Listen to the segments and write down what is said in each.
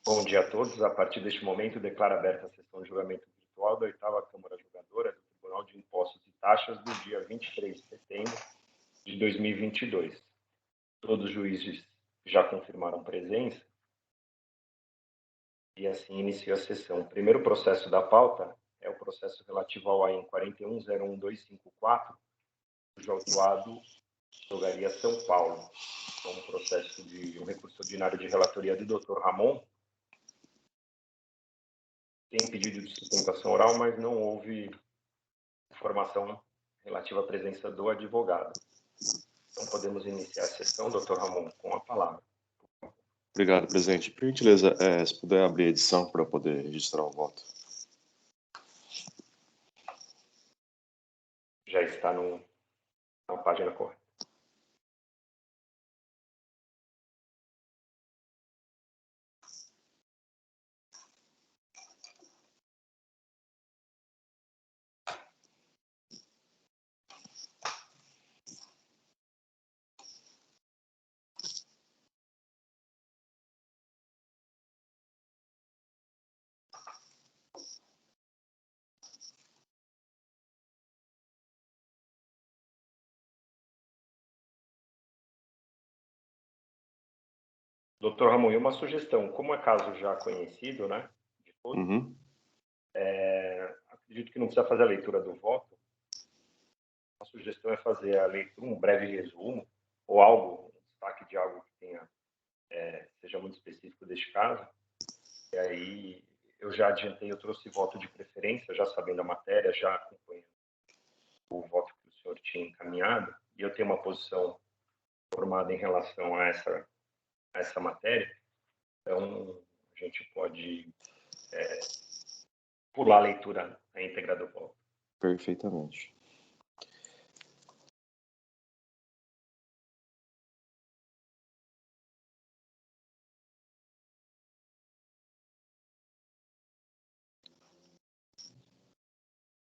Bom dia a todos. A partir deste momento, declaro aberta a sessão de julgamento virtual da 8ª Câmara Julgadora do Tribunal de Impostos e Taxas do dia 23 de setembro de 2022. Todos os juízes já confirmaram presença e assim inicio a sessão. O primeiro processo da pauta é o processo relativo ao AIN 41.01254, cujo autuado Drogaria São Paulo. É um processo de um recurso ordinário de relatoria do Dr. Ramon. Tem pedido de sustentação oral, mas não houve informação relativa à presença do advogado. Então, podemos iniciar a sessão, doutor Ramon, com a palavra. Obrigado, presidente. Por gentileza, se puder abrir a edição para poder registrar o voto. Já está na página correta. Doutor Ramon, e uma sugestão, como é caso já conhecido, né, de todos, acredito que não precisa fazer a leitura do voto. A sugestão é fazer a leitura, um breve resumo, ou algo, um destaque de algo que tenha, seja muito específico deste caso. E aí, eu já adiantei, eu trouxe voto de preferência, já sabendo a matéria, já acompanhando o voto que o senhor tinha encaminhado, e eu tenho uma posição formada em relação a essa matéria. Então, a gente pode pular a leitura, a íntegra do voto. Perfeitamente.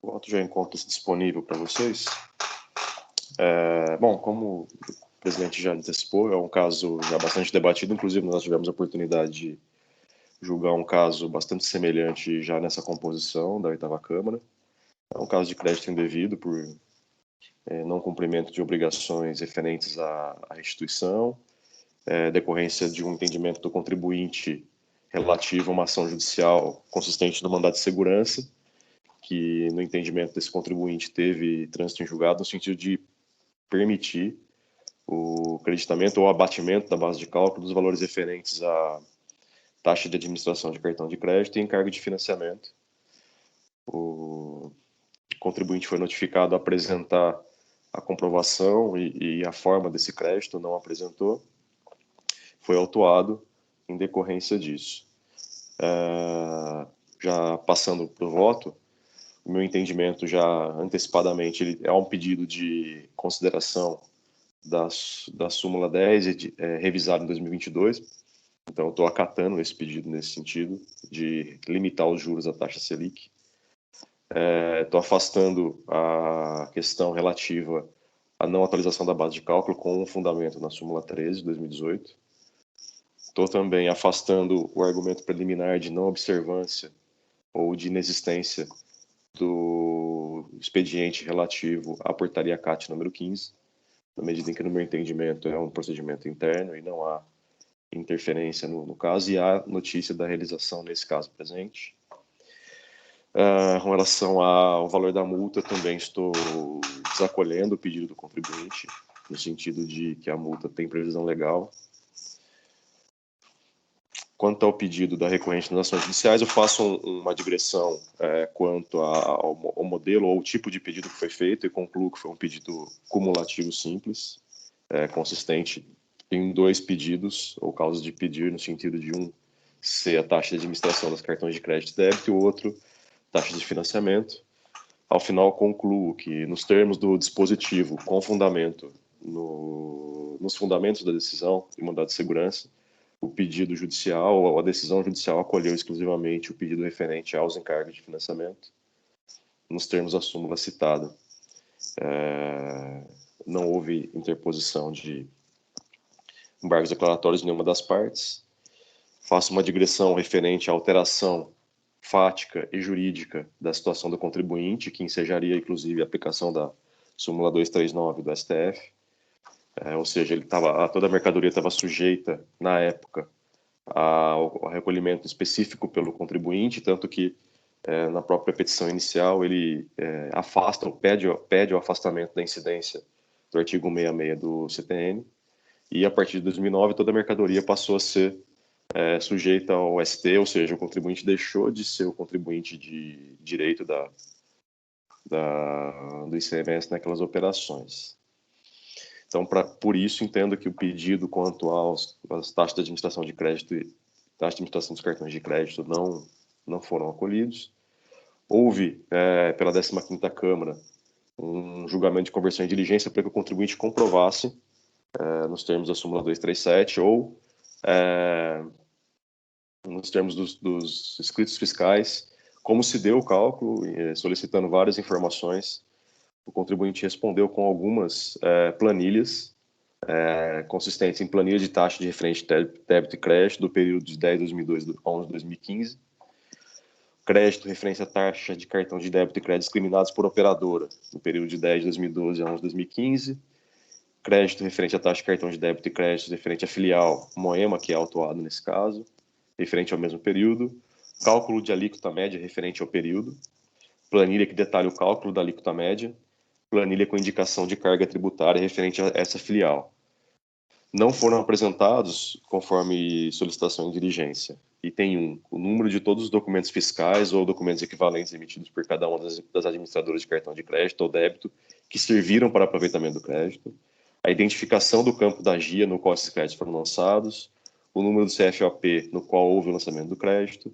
O voto já encontra-se disponível para vocês. Bom, como o presidente já antecipou, é um caso já bastante debatido, inclusive nós tivemos a oportunidade de julgar um caso bastante semelhante já nessa composição da 8ª Câmara. É um caso de crédito indevido por não cumprimento de obrigações referentes à restituição, decorrência de um entendimento do contribuinte relativo a uma ação judicial consistente no mandado de segurança, que no entendimento desse contribuinte teve trânsito em julgado no sentido de permitir o creditamento ou abatimento da base de cálculo dos valores referentes à taxa de administração de cartão de crédito e encargo de financiamento. O contribuinte foi notificado a apresentar a comprovação e a forma desse crédito, não apresentou, foi autuado em decorrência disso. Já passando para o voto, o meu entendimento já antecipadamente ele é um pedido de consideração da súmula 10, revisada em 2022, então eu estou acatando esse pedido nesse sentido, de limitar os juros da taxa Selic. Estou afastando a questão relativa à não atualização da base de cálculo com um fundamento na súmula 13 de 2018. Estou também afastando o argumento preliminar de não observância ou de inexistência do expediente relativo à portaria CAT número 15, na medida em que, no meu entendimento, é um procedimento interno e não há interferência no caso, e há notícia da realização nesse caso presente. Com relação ao valor da multa, também estou desacolhendo o pedido do contribuinte, no sentido de que a multa tem previsão legal. Quanto ao pedido da recorrente nas ações judiciais, eu faço uma digressão quanto ao modelo ou tipo de pedido que foi feito e concluo que foi um pedido cumulativo simples, consistente em 2 pedidos ou causas de pedir, no sentido de um ser a taxa de administração dos cartões de crédito e débito e o outro taxa de financiamento. Ao final, concluo que, nos termos do dispositivo, com fundamento nos fundamentos da decisão e mandado de segurança, o pedido judicial ou a decisão judicial acolheu exclusivamente o pedido referente aos encargos de financiamento, nos termos da súmula citada. Não houve interposição de embargos declaratórios em nenhuma das partes. faça uma digressão referente à alteração fática e jurídica da situação do contribuinte, que ensejaria, inclusive, a aplicação da súmula 239 do STF, ou seja, toda a mercadoria estava sujeita, na época, ao recolhimento específico pelo contribuinte, tanto que, na própria petição inicial, ele pede o afastamento da incidência do artigo 66 do CTN, e a partir de 2009 toda a mercadoria passou a ser sujeita ao ST, ou seja, o contribuinte deixou de ser o contribuinte de direito do ICMS naquelas operações. Então, por isso, entendo que o pedido quanto às taxas de administração de crédito e taxas de administração dos cartões de crédito não foram acolhidos. Houve, pela 15ª Câmara, um julgamento de conversão em diligência para que o contribuinte comprovasse, nos termos da súmula 237, ou nos termos dos escritos fiscais, como se deu o cálculo, solicitando várias informações. O contribuinte respondeu com algumas planilhas, consistentes em planilha de taxa de referente débito e crédito do período de 10 de 2002 a 11 de 2015, crédito referente à taxa de cartão de débito e crédito discriminados por operadora, no período de 10 de 2012 a 11 de 2015, crédito referente à taxa de cartão de débito e crédito referente à filial Moema, que é autuado nesse caso, referente ao mesmo período, cálculo de alíquota média referente ao período, planilha que detalha o cálculo da alíquota média, planilha com indicação de carga tributária referente a essa filial. Não foram apresentados, conforme solicitação em diligência, item 1, o número de todos os documentos fiscais ou documentos equivalentes emitidos por cada uma das administradoras de cartão de crédito ou débito que serviram para aproveitamento do crédito, a identificação do campo da GIA no qual esses créditos foram lançados, o número do CFOP no qual houve o lançamento do crédito,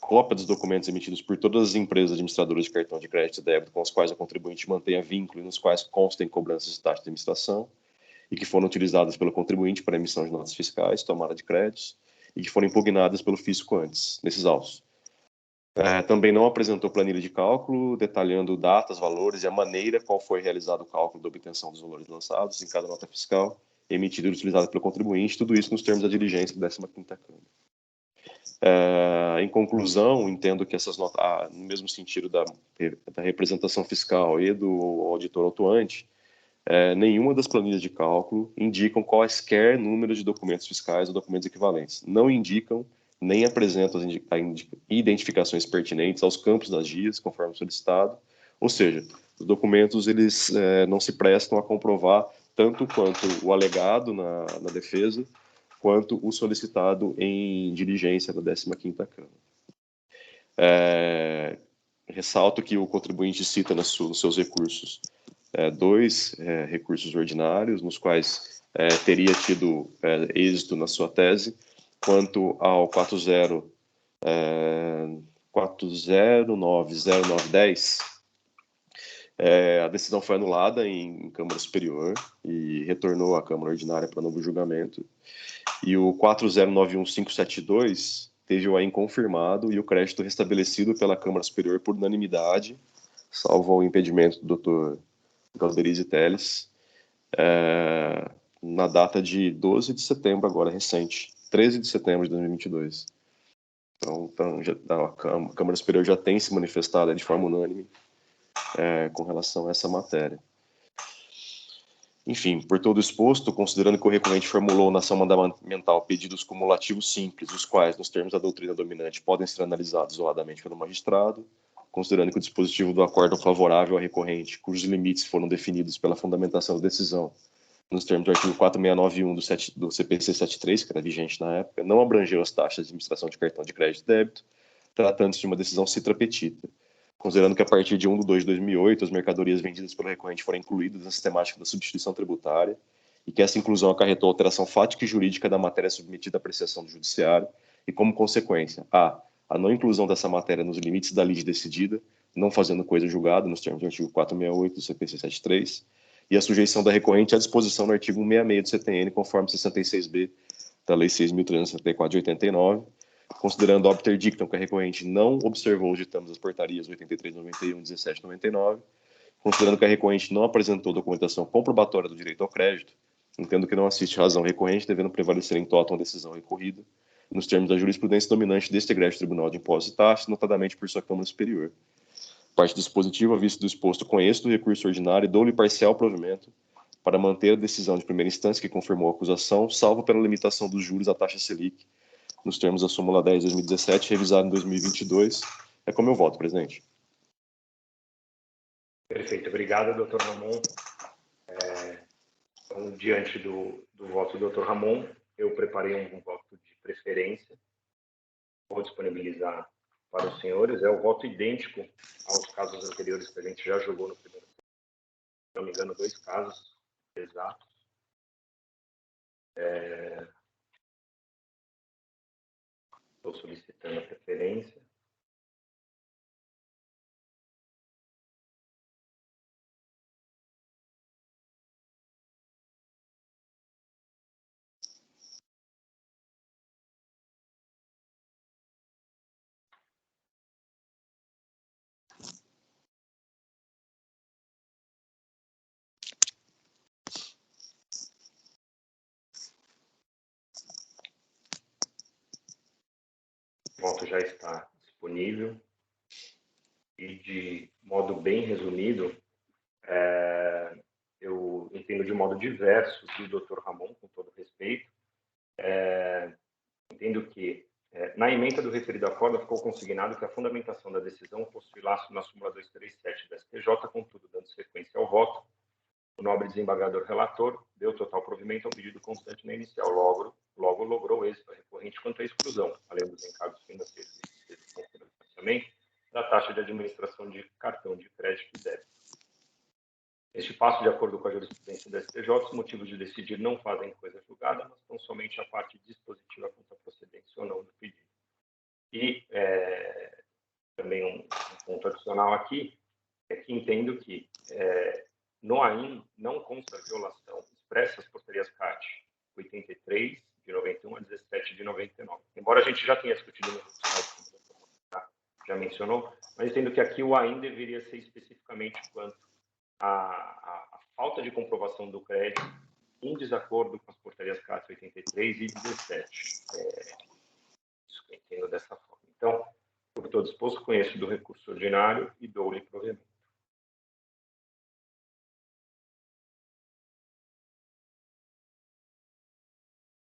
cópia dos documentos emitidos por todas as empresas administradoras de cartão de crédito e débito com os quais o contribuinte mantenha vínculo e nos quais constem cobranças de taxa de administração e que foram utilizadas pelo contribuinte para emissão de notas fiscais, tomada de créditos e que foram impugnadas pelo fisco antes, nesses autos. Também não apresentou planilha de cálculo, detalhando datas, valores e a maneira qual foi realizado o cálculo da obtenção dos valores lançados em cada nota fiscal emitida e utilizada pelo contribuinte, tudo isso nos termos da diligência da 15ª Câmara. Em conclusão, entendo que essas notas, no mesmo sentido da representação fiscal e do auditor autuante, nenhuma das planilhas de cálculo indicam quaisquer números de documentos fiscais ou documentos equivalentes. Não indicam nem apresentam as identificações pertinentes aos campos das GIAs, conforme solicitado. Ou seja, os documentos eles não se prestam a comprovar tanto quanto o alegado na defesa, quanto o solicitado em diligência da 15ª Câmara. Ressalto que o contribuinte cita nos seus recursos dois recursos ordinários, nos quais teria tido êxito na sua tese, quanto ao 40909010, a decisão foi anulada em Câmara Superior e retornou à Câmara Ordinária para novo julgamento. E o 4091572 teve o AIM confirmado e o crédito restabelecido pela Câmara Superior por unanimidade, salvo o impedimento do Dr. Galderize Teles, na data de 12 de setembro, agora recente, 13 de setembro de 2022. Então a Câmara Superior já tem se manifestado de forma unânime com relação a essa matéria. Enfim, por todo exposto, considerando que o recorrente formulou na ação mandamental pedidos cumulativos simples, os quais, nos termos da doutrina dominante, podem ser analisados isoladamente pelo magistrado, considerando que o dispositivo do acórdão favorável ao recorrente, cujos limites foram definidos pela fundamentação da decisão, nos termos do artigo 4691 do CPC 73, que era vigente na época, não abrangeu as taxas de administração de cartão de crédito e débito, tratando-se de uma decisão citra petita. Considerando que a partir de 1 de 2 de 2008, as mercadorias vendidas pelo recorrente foram incluídas na sistemática da substituição tributária e que essa inclusão acarretou alteração fática e jurídica da matéria submetida à apreciação do judiciário e, como consequência, a não inclusão dessa matéria nos limites da lide decidida, não fazendo coisa julgada, nos termos do artigo 468 do CPC 73, e a sujeição da recorrente à disposição no artigo 166 do CTN, conforme 66b da Lei 6.374 de 89, considerando obter dictum que a recorrente não observou os ditames das portarias 8391 e 1799, considerando que a recorrente não apresentou documentação comprobatória do direito ao crédito, entendo que não assiste razão recorrente, devendo prevalecer em toto a decisão recorrida, nos termos da jurisprudência dominante deste egrégio Tribunal de Impostos e Taxas, notadamente por sua Câmara Superior. Parte dispositiva, à vista do exposto, conheço do recurso ordinário e dou-lhe parcial provimento para manter a decisão de primeira instância que confirmou a acusação, salvo pela limitação dos juros à taxa Selic, nos termos da súmula 10 de 2017, revisada em 2022. É como eu voto, presidente. Perfeito. Obrigado, doutor Ramon. Então, diante do voto do doutor Ramon, eu preparei um voto de preferência. Vou disponibilizar para os senhores. É o voto idêntico aos casos anteriores que a gente já julgou no primeiro. Se não me engano, 2 casos exatos. Estou solicitando a preferência. O voto já está disponível. E, de modo bem resumido, eu entendo de modo diverso do doutor Ramon, com todo respeito. Entendo que, na ementa do referido acordo, ficou consignado que a fundamentação da decisão possui laço na súmula 237 da STJ, contudo, dando sequência ao voto, o nobre desembargador relator deu total provimento ao pedido constante na inicial. Logo logrou êxito recorrente quanto à exclusão, além dos encargos financeiros de financiamento, da taxa de administração de cartão de crédito e débito. Este passo, de acordo com a jurisprudência da STJ, os motivos de decidir não fazem coisa julgada, mas estão somente a parte dispositiva quanto à procedência ou não do pedido. E também um ponto adicional aqui é que entendo que no AIN não consta violação expressa às portarias CAT 83 de 91 a 17 de 99. Embora a gente já tenha discutido no site, como o doutor já mencionou, mas entendo que aqui o AIN deveria ser especificamente quanto a falta de comprovação do crédito em desacordo com as portarias CAT 83 e 17. Isso que eu entendo dessa forma. Então, por todo disposto, conheço do recurso ordinário e dou-lhe provimento.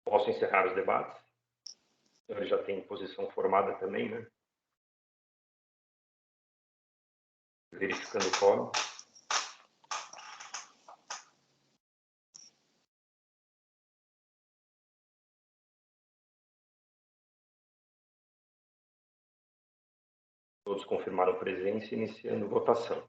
Posso encerrar os debates? O senhor já tem posição formada também, né? Verificando o quórum. Todos confirmaram presença, iniciando votação.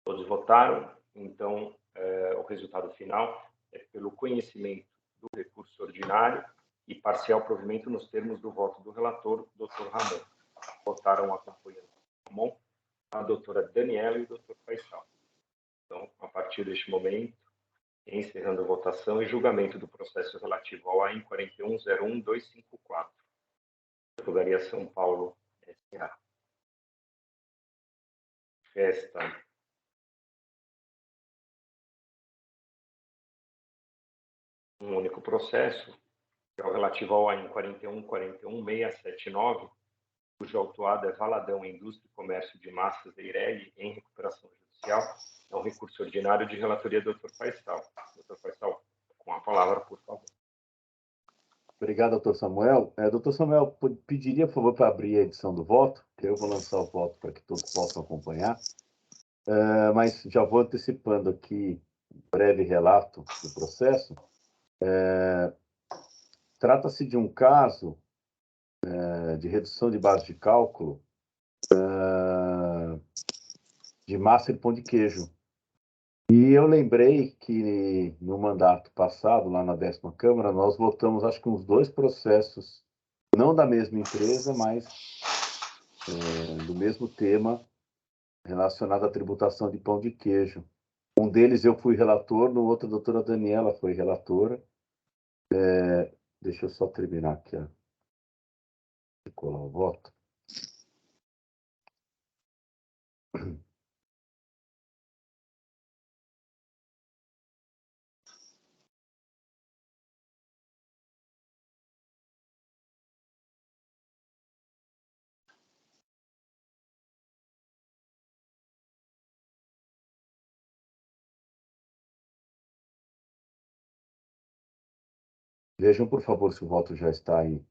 Todos votaram, então o resultado final é pelo conhecimento do recurso ordinário e parcial provimento nos termos do voto do relator, Dr. Ramon. Votaram acompanhando o Ramon, a doutora Daniela e o Dr. Faisal. Então, a partir deste momento, encerrando a votação e julgamento do processo relativo ao AIN 41.01.254. Advogaria São Paulo, S.A. Resta um único processo, que é o relativo ao AIN 41.41.679, cujo autuado é Valadão Indústria e Comércio de Massas da Eireli, em recuperação judicial. É um recurso ordinário de relatoria do Dr. Faisal. Dr. Faisal, com a palavra, por favor. Obrigado, doutor Samuel. Doutor Samuel, pediria, por favor, para abrir a edição do voto, que eu vou lançar o voto para que todos possam acompanhar. Mas já vou antecipando aqui um breve relato do processo. Trata-se de um caso de redução de base de cálculo de massa e pão de queijo. E eu lembrei que no mandato passado, lá na 10ª Câmara, nós votamos, acho que uns 2 processos, não da mesma empresa, mas do mesmo tema, relacionado à tributação de pão de queijo. Um deles eu fui relator, no outro a doutora Daniela foi relatora. Deixa eu só terminar aqui, de colar o voto. Vejam, por favor, se o voto já está aí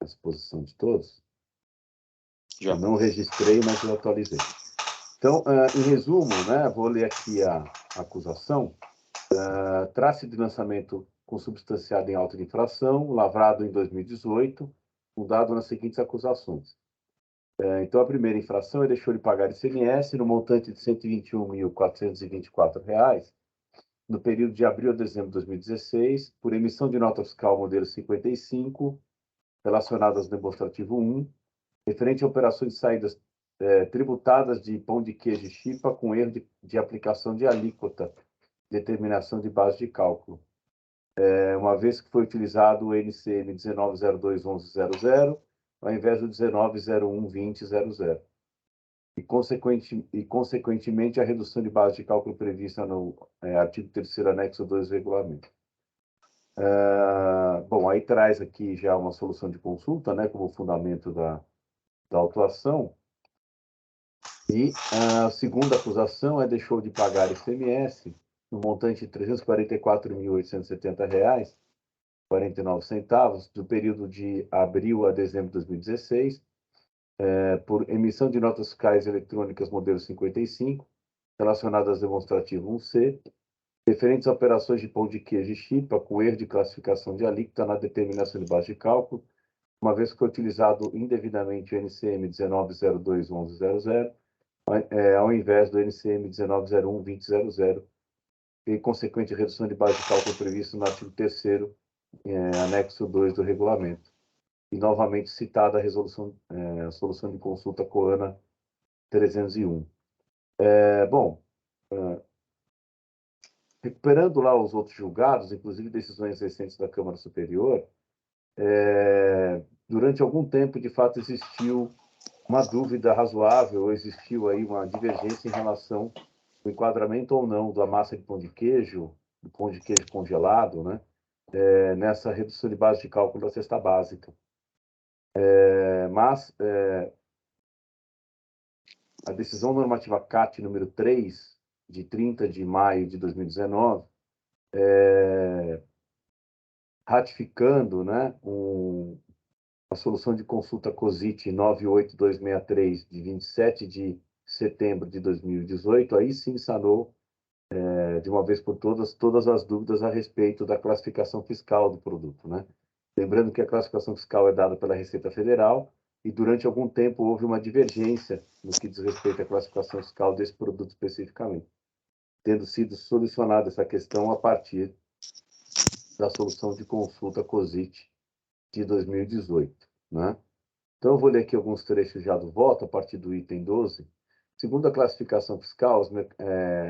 à disposição de todos. Já. Eu não registrei, mas eu atualizei. Então, em resumo, né, vou ler aqui a acusação. Trace de lançamento consubstanciado em auto de infração, lavrado em 2018, fundado nas seguintes acusações. Então, a primeira infração é deixou de pagar ICMS no montante de R$ 121.424, no período de abril a dezembro de 2016, por emissão de nota fiscal modelo 55, relacionadas ao demonstrativo 1, referente a operações de saídas tributadas de pão de queijo e chipa com erro de aplicação de alíquota, determinação de base de cálculo. Uma vez que foi utilizado o NCM 19021100, ao invés do 19012000. E, consequentemente, a redução de base de cálculo prevista no artigo 3º, anexo 2 do regulamento. Bom, aí traz aqui já uma solução de consulta, né, como fundamento da autuação. E a segunda acusação é deixou de pagar ICMS no montante de R$ 344.870,49 do período de abril a dezembro de 2016, por emissão de notas fiscais eletrônicas modelo 55, relacionadas ao demonstrativo 1C, referentes a operações de pão de queijo e chipa com erro de classificação de alíquota na determinação de base de cálculo, uma vez que foi utilizado indevidamente o NCM 19021100, ao invés do NCM 19012000, e consequente redução de base de cálculo previsto no artigo 3º, anexo 2 do regulamento. E novamente citada a resolução, a solução de consulta COANA 301. Bom, recuperando lá os outros julgados, inclusive decisões recentes da Câmara Superior, durante algum tempo, de fato, existiu uma dúvida razoável, ou existiu aí uma divergência em relação ao enquadramento ou não da massa de pão de queijo, do pão de queijo congelado, né, nessa redução de base de cálculo da cesta básica. Mas a decisão normativa CAT número 3, de 30 de maio de 2019, ratificando, né, a solução de consulta COSIT 98263, de 27 de setembro de 2018, aí sim sanou, de uma vez por todas as dúvidas a respeito da classificação fiscal do produto, né? Lembrando que a classificação fiscal é dada pela Receita Federal e durante algum tempo houve uma divergência no que diz respeito à classificação fiscal desse produto especificamente, tendo sido solucionada essa questão a partir da solução de consulta COSIT de 2018, né? Então, eu vou ler aqui alguns trechos já do voto, a partir do item 12. Segundo a classificação fiscal,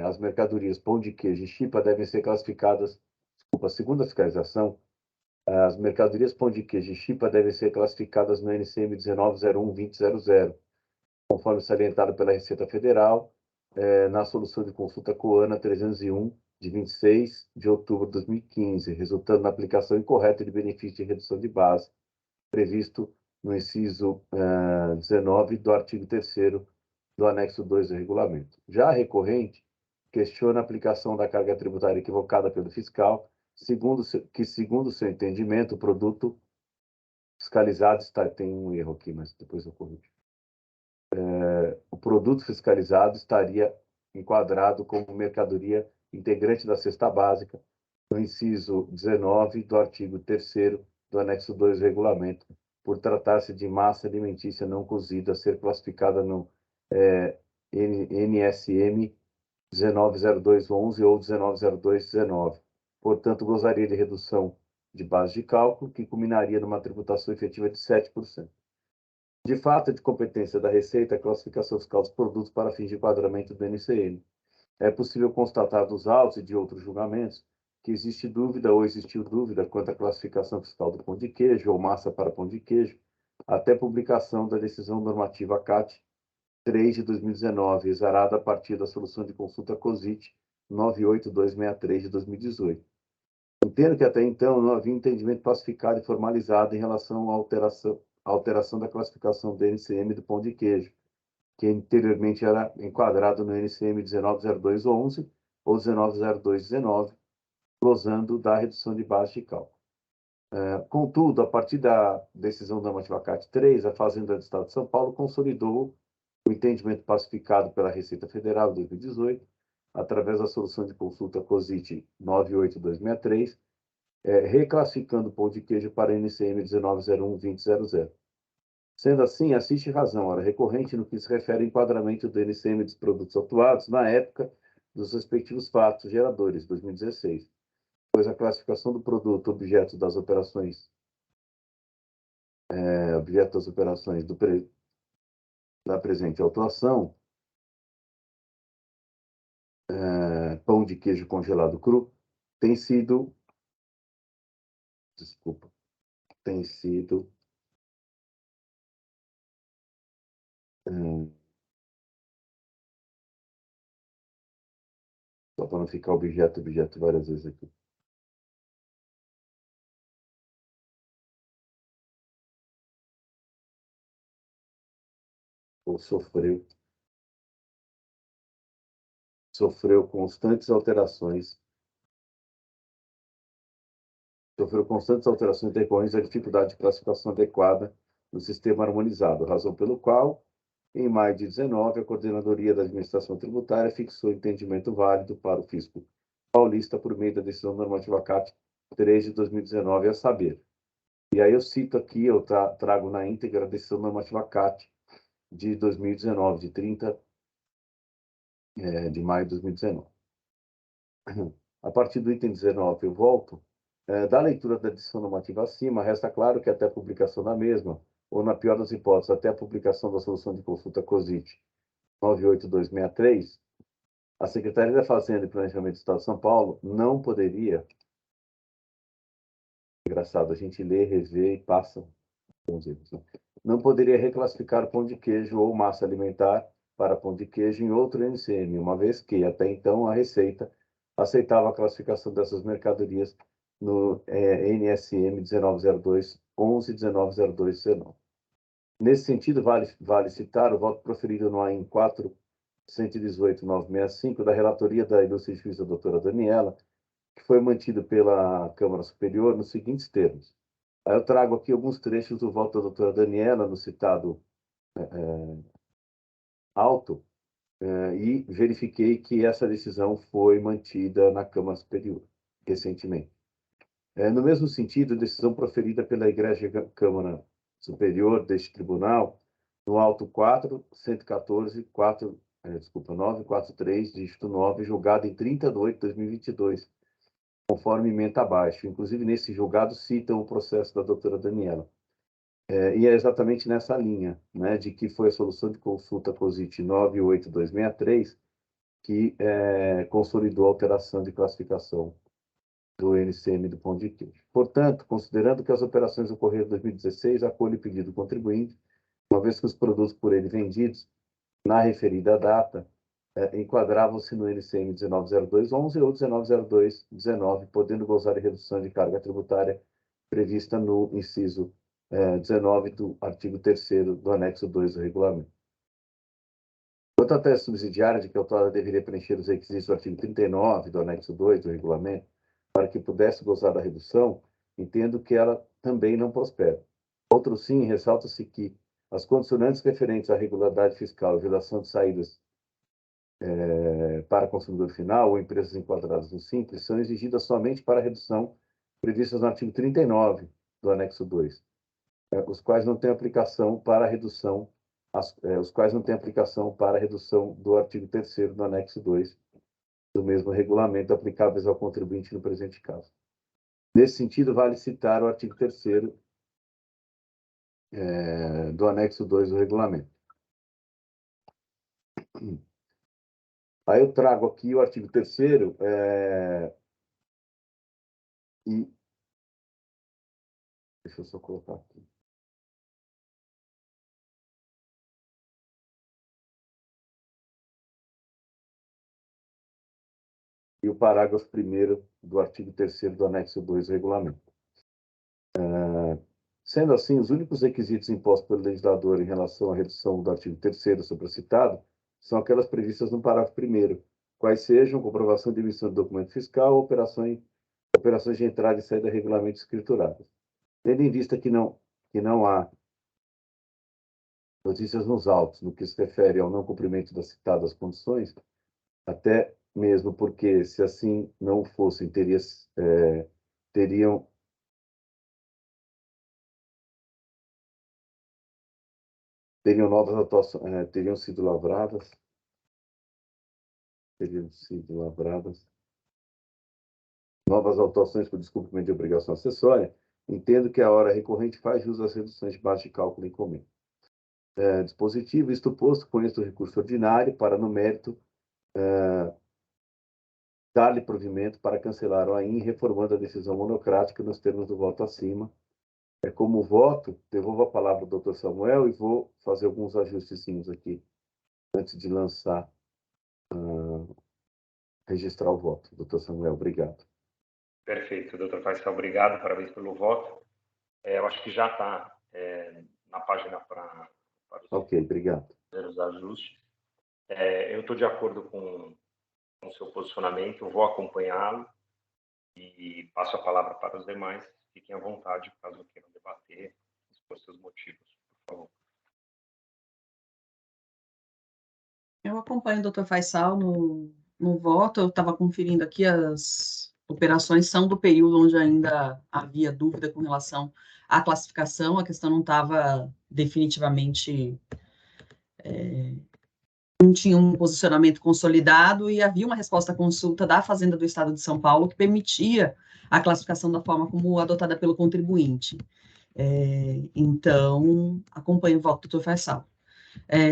as mercadorias pão de queijo e chipa devem ser classificadas, segundo a fiscalização, as mercadorias pão de queijo e chipa devem ser classificadas no NCM 19012000, conforme salientado pela Receita Federal, na solução de consulta COANA 301, de 26 de outubro de 2015, resultando na aplicação incorreta de benefício de redução de base, previsto no inciso 19 do artigo 3º do anexo 2 do regulamento. Já a recorrente questiona a aplicação da carga tributária equivocada pelo fiscal, segundo seu entendimento, o produto fiscalizado tem um erro aqui, mas depois eu corrijo. O produto fiscalizado estaria enquadrado como mercadoria integrante da cesta básica, no inciso 19 do artigo 3º do anexo 2 do regulamento, por tratar-se de massa alimentícia não cozida, a ser classificada no NSM 190211 ou 190219. Portanto, gozaria de redução de base de cálculo, que culminaria numa tributação efetiva de 7%. De fato, é de competência da Receita a classificação fiscal dos produtos para fins de enquadramento do NCM. É possível constatar dos autos e de outros julgamentos que existe dúvida ou existiu dúvida quanto à classificação fiscal do pão de queijo ou massa para pão de queijo, até publicação da decisão normativa CAT 3 de 2019, exarada a partir da solução de consulta COSIT 98263 de 2018. Entendo que até então não havia entendimento pacificado e formalizado em relação à alteração da classificação do NCM do pão de queijo, que anteriormente era enquadrado no NCM 190211 ou 190219, gozando da redução de base de cálculo. Contudo, a partir da decisão da normativa CAT 3, a Fazenda do Estado de São Paulo consolidou o entendimento pacificado pela Receita Federal em 2018, através da solução de consulta COSIT 98263, reclassificando o pão de queijo para NCM 1901-2000. Sendo assim, assiste razão, hora recorrente no que se refere ao enquadramento do NCM dos produtos autuados na época dos respectivos fatos geradores, 2016, pois a classificação do produto objeto das operações da presente autuação, pão de queijo congelado cru, tem sido, só para não ficar objeto várias vezes aqui. Ou sofreu constantes alterações decorrentes da dificuldade de classificação adequada no sistema harmonizado, razão pelo qual, em maio de 19, a Coordenadoria da Administração Tributária fixou entendimento válido para o fisco paulista por meio da decisão normativa CAT 3 de 2019, a saber. E aí eu cito aqui, eu trago na íntegra a decisão normativa CAT de 2019, de 30 de maio de 2019. A partir do item 19, eu volto. Da leitura da decisão normativa acima, resta claro que até a publicação da mesma, ou na pior das hipóteses, até a publicação da solução de consulta COSIT 98263, a Secretaria da Fazenda e Planejamento do Estado de São Paulo não poderia, engraçado, a gente lê, revê e passa, não poderia reclassificar pão de queijo ou massa alimentar para pão de queijo em outro NCM, uma vez que, até então, a Receita aceitava a classificação dessas mercadorias no NSM 1902, 11 1902 19. Nesse sentido, vale citar o voto proferido no AIN 4.118.965 da relatoria da ilustre juíza doutora Daniela, que foi mantido pela Câmara Superior nos seguintes termos. Aí eu trago aqui alguns trechos do voto da doutora Daniela, no citado auto, e verifiquei que essa decisão foi mantida na Câmara Superior recentemente. No mesmo sentido, a decisão proferida pela Igreja Câmara Superior deste tribunal, no auto 943, dígito 9, julgado em 30 de 8 de 2022, conforme ementa abaixo. Inclusive, nesse julgado, citam o processo da doutora Daniela. E é exatamente nessa linha, né, de que foi a solução de consulta COSIT 98263 que consolidou a alteração de classificação do NCM do pão de queijo. Portanto, considerando que as operações ocorreram em 2016, acolho o pedido do contribuinte, uma vez que os produtos por ele vendidos na referida data enquadravam-se no NCM 190211 ou 190219, podendo gozar de redução de carga tributária prevista no inciso 19 do artigo 3º do anexo 2 do regulamento. Quanto à tese subsidiária de que a autora deveria preencher os requisitos do artigo 39 do anexo 2 do regulamento para que pudesse gozar da redução, entendo que ela também não prospera. Outro sim, ressalta-se que as condicionantes referentes à regularidade fiscal e vedação de saídas para consumidor final ou empresas enquadradas no Simples são exigidas somente para a redução previstas no artigo 39 do anexo 2, os quais não têm aplicação para a redução do artigo 3º do anexo 2 do mesmo regulamento aplicáveis ao contribuinte no presente caso. Nesse sentido, vale citar o artigo 3º do anexo 2 do regulamento. Aí eu trago aqui o artigo 3º e... Deixa eu só colocar aqui. e o parágrafo 1º do artigo 3º do anexo 2 do regulamento. Sendo assim, os únicos requisitos impostos pelo legislador em relação à redução do artigo 3º supracitado são aquelas previstas no parágrafo 1º, quais sejam comprovação de emissão de documento fiscal ou operações de entrada e saída regularmente escrituradas. Tendo em vista que não há notícias nos autos no que se refere ao não cumprimento das citadas condições, até mesmo porque, se assim não fossem, teriam novas atuações, teriam sido lavradas novas autuações por descumprimento de obrigação acessória, entendo que a hora recorrente faz jus às reduções de base de cálculo em comum. Dispositivo, isto posto, conheço o recurso ordinário para, no mérito, dar-lhe provimento para cancelar o AIN, reformando a decisão monocrática nos termos do voto acima. Como voto, devolvo a palavra ao doutor Samuel e vou fazer alguns ajustezinhos aqui, antes de registrar o voto. Doutor Samuel, obrigado. Perfeito, doutor Faisal, obrigado, parabéns pelo voto. Eu acho que já está na página para Ok, obrigado. os ajustes. Eu estou de acordo com o seu posicionamento, eu vou acompanhá-lo e passo a palavra para os demais. Fiquem à vontade, caso queiram debater, expor seus motivos, por favor. Eu acompanho o doutor Faisal no voto, eu estava conferindo aqui, as operações são do período onde ainda havia dúvida com relação à classificação, a questão não estava definitivamente, não tinha um posicionamento consolidado e havia uma resposta à consulta da Fazenda do Estado de São Paulo que permitia a classificação da forma como adotada pelo contribuinte. Então, acompanho o voto do doutor Faisal.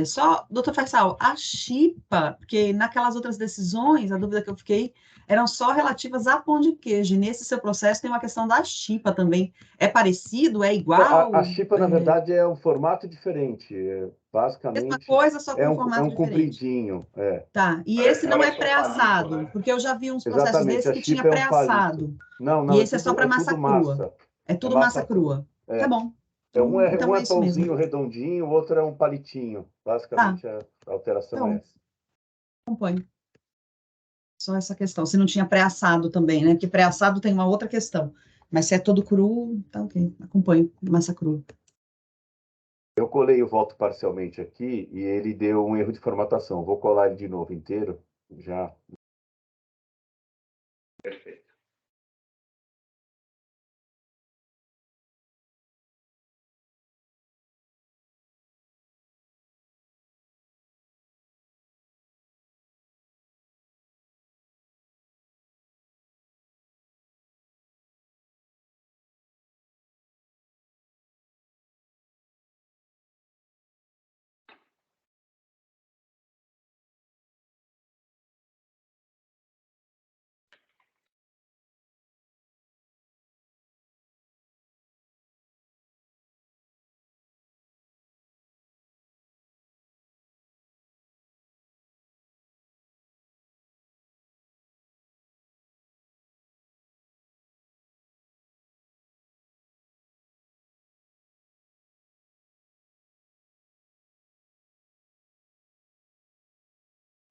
Só, doutor Faisal, a Chipa, porque naquelas outras decisões, a dúvida que eu fiquei eram só relativas a pão de queijo, e nesse seu processo tem uma questão da Chipa também. É parecido? É igual? A Chipa, na verdade, é um formato diferente. Mesma Basicamente, coisa, só com é um um formato diferente. compridinho. Tá, e esse não é pré-assado, porque eu já vi uns processos Exatamente, desses a que tinha Chipa é um pré-assado. palito. Não, E é esse é só tudo, para massa crua. massa. É tudo massa crua. Tá bom. Um Então é é isso pãozinho mesmo. redondinho, o outro é um palitinho. Tá, Basicamente, a alteração é então, essa. acompanho. Só essa questão. Se não tinha pré-assado também, né? Porque pré-assado tem uma outra questão. Mas se é todo cru, tá ok. Acompanho. Massa crua. Eu colei o voto parcialmente aqui e ele deu um erro de formatação. Vou colar ele de novo inteiro, já. Perfeito.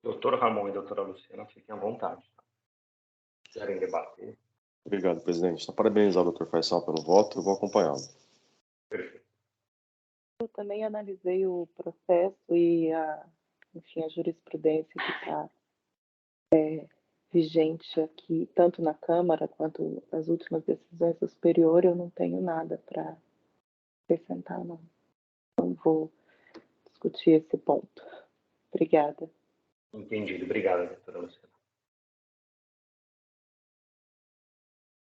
Doutor Ramon e doutora Luciana, fiquem à vontade. Se quiserem debater. Obrigado, presidente. Então, parabenizar o Dr. Faisal pelo voto, eu vou acompanhá-lo. Perfeito. Eu também analisei o processo e enfim, a jurisprudência que está vigente aqui, tanto na Câmara quanto as últimas decisões do Superior. Eu não tenho nada para acrescentar, não. Não vou discutir esse ponto. Obrigada. Entendido. Obrigado, doutora Luciana.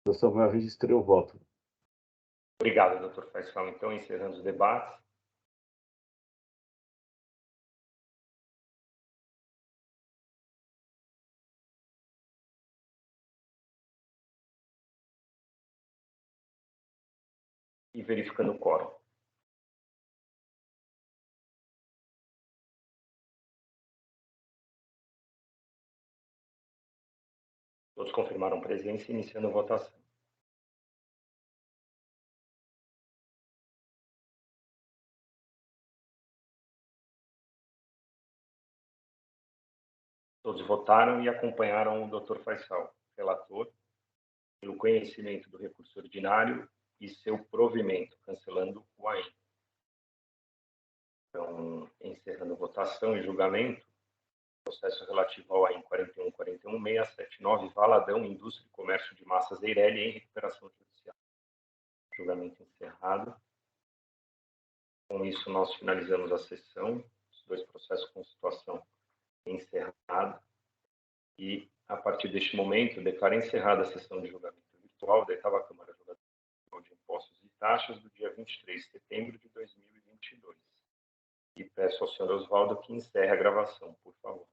Eu só registrei o voto. Obrigado, doutor Faisal. Então, encerrando os debates. E verificando o quórum. Todos confirmaram presença, iniciando a votação. Todos votaram e acompanharam o Dr. Faisal, relator, pelo conhecimento do recurso ordinário e seu provimento, cancelando o AIM. Então, encerrando votação e julgamento, processo relativo ao AIM 41.41.679, Valadão, Indústria e Comércio de Massas Eireli, em recuperação judicial. Julgamento encerrado. Com isso, nós finalizamos a sessão, os dois processos com situação encerrada. E, a partir deste momento, declaro encerrada a sessão de julgamento virtual da 8ª Câmara Julgadora de Impostos e Taxas do dia 23 de setembro de 2022. E peço ao senhor Oswaldo que encerre a gravação, por favor.